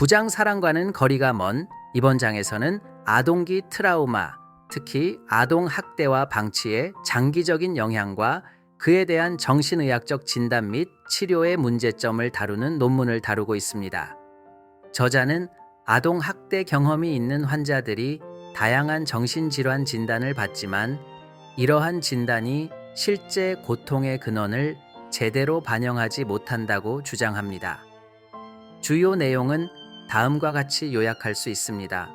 부장 사랑과는 거리가 먼 이번 장에서는 아동기 트라우마, 특히 아동 학대와 방치의 장기적인 영향과 그에 대한 정신의학적 진단 및 치료의 문제점을 다루는 논문을 다루고 있습니다. 저자는 아동 학대 경험이 있는 환자들이 다양한 정신질환 진단을 받지만 이러한 진단이 실제 고통의 근원을 제대로 반영하지 못한다고 주장합니다. 주요 내용은 다음과 같이 요약할 수 있습니다.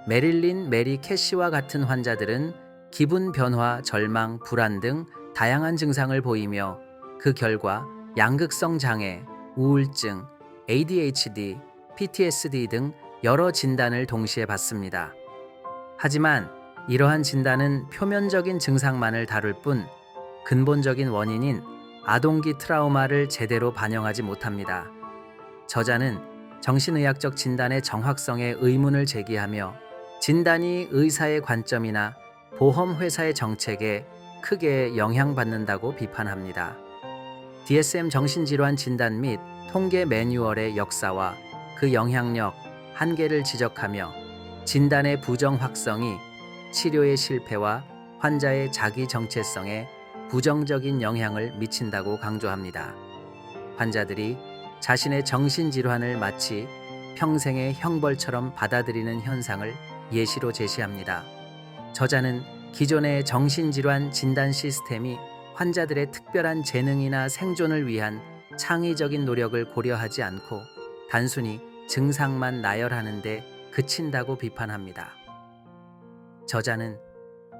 메릴린 메리 캐시와 같은 환자들은 기분 변화, 절망, 불안 등 다양한 증상을 보이며 그 결과 양극성 장애, 우울증, ADHD, PTSD 등 여러 진단을 동시에 받습니다. 하지만 이러한 진단은 표면적인 증상만을 다룰 뿐 근본적인 원인인 아동기 트라우마를 제대로 반영하지 못합니다. 저자는 정신의학적 진단의 정확성에 의문을 제기하며 진단이 의사의 관점이나 보험회사의 정책에 크게 영향받는다고 비판합니다. DSM 정신질환 진단 및 통계 매뉴얼의 역사와 그 영향력, 한계를 지적하며 진단의 부정 확성이 치료의 실패와 환자의 자기 정체성에 부정적인 영향을 미친다고 강조합니다. 환자들이 자신의 정신질환을 마치 평생의 형벌처럼 받아들이는 현상을 예시로 제시합니다. 저자는 기존의 정신질환 진단 시스템이 환자들의 특별한 재능이나 생존을 위한 창의적인 노력을 고려하지 않고 단순히 증상만 나열하는 데 그친다고 비판합니다. 저자는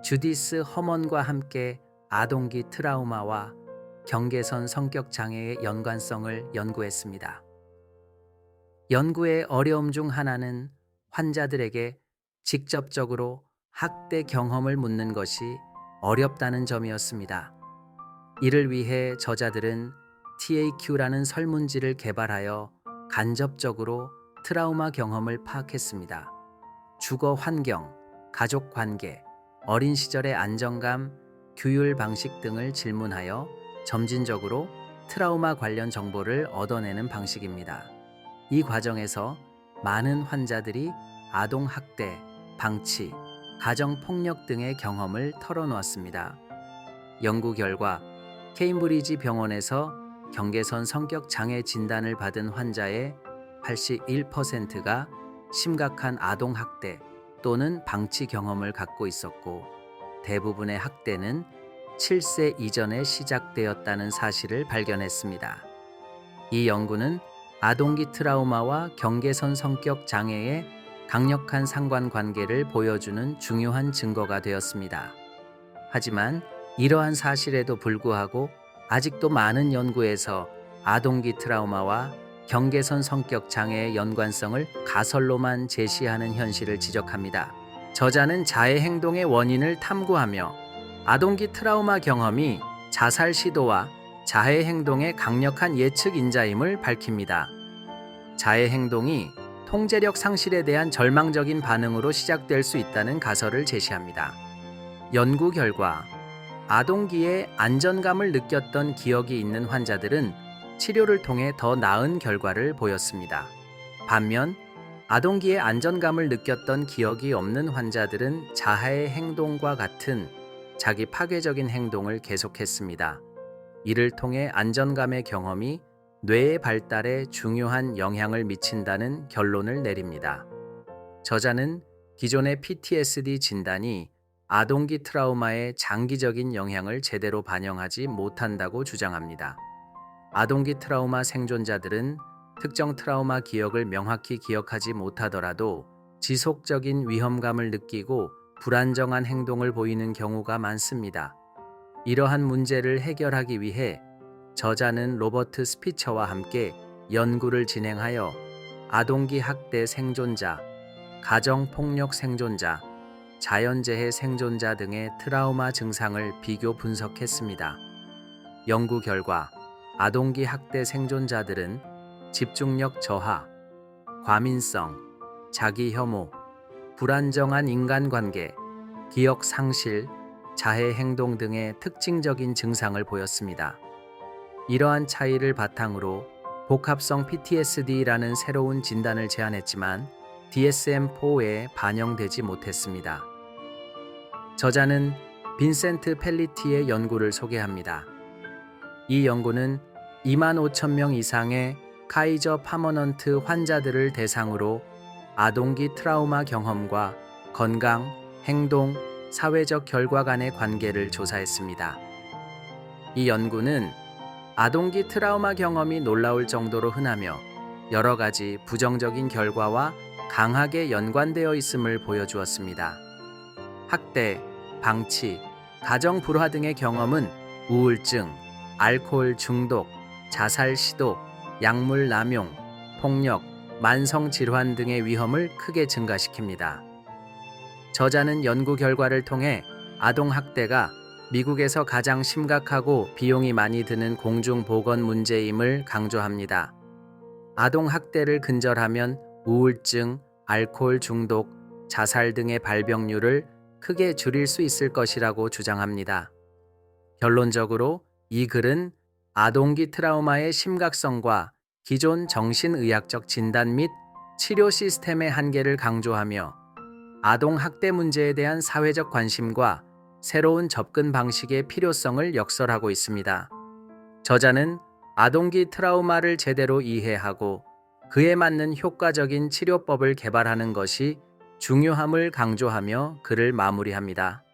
주디스 허먼과 함께 아동기 트라우마와 경계선 성격 장애의 연관성을 연구했습니다. 연구의 어려움 중 하나는 환자들에게 직접적으로 학대 경험을 묻는 것이 어렵다는 점이었습니다. 이를 위해 저자들은 TAQ라는 설문지를 개발하여 간접적으로 트라우마 경험을 파악했습니다. 주거 환경, 가족 관계, 어린 시절의 안정감, 규율 방식 등을 질문하여 점진적으로 트라우마 관련 정보를 얻어내는 방식입니다. 이 과정에서 많은 환자들이 아동 학대, 방치, 가정 폭력 등의 경험을 털어놓았습니다. 연구 결과 케임브리지 병원에서 경계선 성격 장애 진단을 받은 환자의 81%가 심각한 아동 학대 또는 방치 경험을 갖고 있었고 대부분의 학대는 7세 이전에 시작되었다는 사실을 발견했습니다. 이 연구는 아동기 트라우마와 경계선 성격 장애의 강력한 상관관계를 보여주는 중요한 증거가 되었습니다. 하지만 이러한 사실에도 불구하고 아직도 많은 연구에서 아동기 트라우마와 경계선 성격 장애의 연관성을 가설로만 제시하는 현실을 지적합니다. 저자는 자해 행동의 원인을 탐구하며 아동기 트라우마 경험이 자살 시도와 자해 행동의 강력한 예측 인자임을 밝힙니다. 자해 행동이 통제력 상실에 대한 절망적인 반응으로 시작될 수 있다는 가설을 제시합니다. 연구 결과 아동기에 안전감을 느꼈던 기억이 있는 환자들은 치료를 통해 더 나은 결과를 보였습니다. 반면 아동기에 안전감을 느꼈던 기억이 없는 환자들은 자해 행동과 같은 자기 파괴적인 행동을 계속했습니다. 이를 통해 안전감의 경험이 뇌의 발달에 중요한 영향을 미친다는 결론을 내립니다. 저자는 기존의 PTSD 진단이 아동기 트라우마의 장기적인 영향을 제대로 반영하지 못한다고 주장합니다. 아동기 트라우마 생존자들은 특정 트라우마 기억을 명확히 기억하지 못하더라도 지속적인 위험감을 느끼고 불안정한 행동을 보이는 경우가 많습니다. 이러한 문제를 해결하기 위해 저자는 로버트 스피처와 함께 연구를 진행하여 아동기 학대 생존자, 가정폭력 생존자, 자연재해 생존자 등의 트라우마 증상을 비교 분석했습니다. 연구 결과 아동기 학대 생존자들은 집중력 저하, 과민성, 자기 혐오, 불안정한 인간관계, 기억 상실, 자해 행동 등의 특징적인 증상을 보였습니다. 이러한 차이를 바탕으로 복합성 PTSD라는 새로운 진단을 제안했지만 DSM-4에 반영되지 못했습니다. 저자는 빈센트 펠리티의 연구를 소개합니다. 이 연구는 25,000명 이상의 카이저 파머넌트 환자들을 대상으로 아동기 트라우마 경험과 건강, 행동, 사회적 결과 간의 관계를 조사했습니다. 이 연구는 아동기 트라우마 경험이 놀라울 정도로 흔하며 여러 가지 부정적인 결과와 강하게 연관되어 있음을 보여주었습니다. 학대, 방치, 가정 불화 등의 경험은 우울증, 알코올 중독, 자살 시도, 약물 남용, 폭력, 만성 질환 등의 위험을 크게 증가시킵니다. 저자는 연구 결과를 통해 아동 학대가 미국에서 가장 심각하고 비용이 많이 드는 공중보건 문제임을 강조합니다. 아동 학대를 근절하면 우울증, 알코올 중독, 자살 등의 발병률을 크게 줄일 수 있을 것이라고 주장합니다. 결론적으로 이 글은 아동기 트라우마의 심각성과 기존 정신의학적 진단 및 치료 시스템의 한계를 강조하며 아동 학대 문제에 대한 사회적 관심과 새로운 접근 방식의 필요성을 역설하고 있습니다. 저자는 아동기 트라우마를 제대로 이해하고 그에 맞는 효과적인 치료법을 개발하는 것이 중요함을 강조하며 글을 마무리합니다.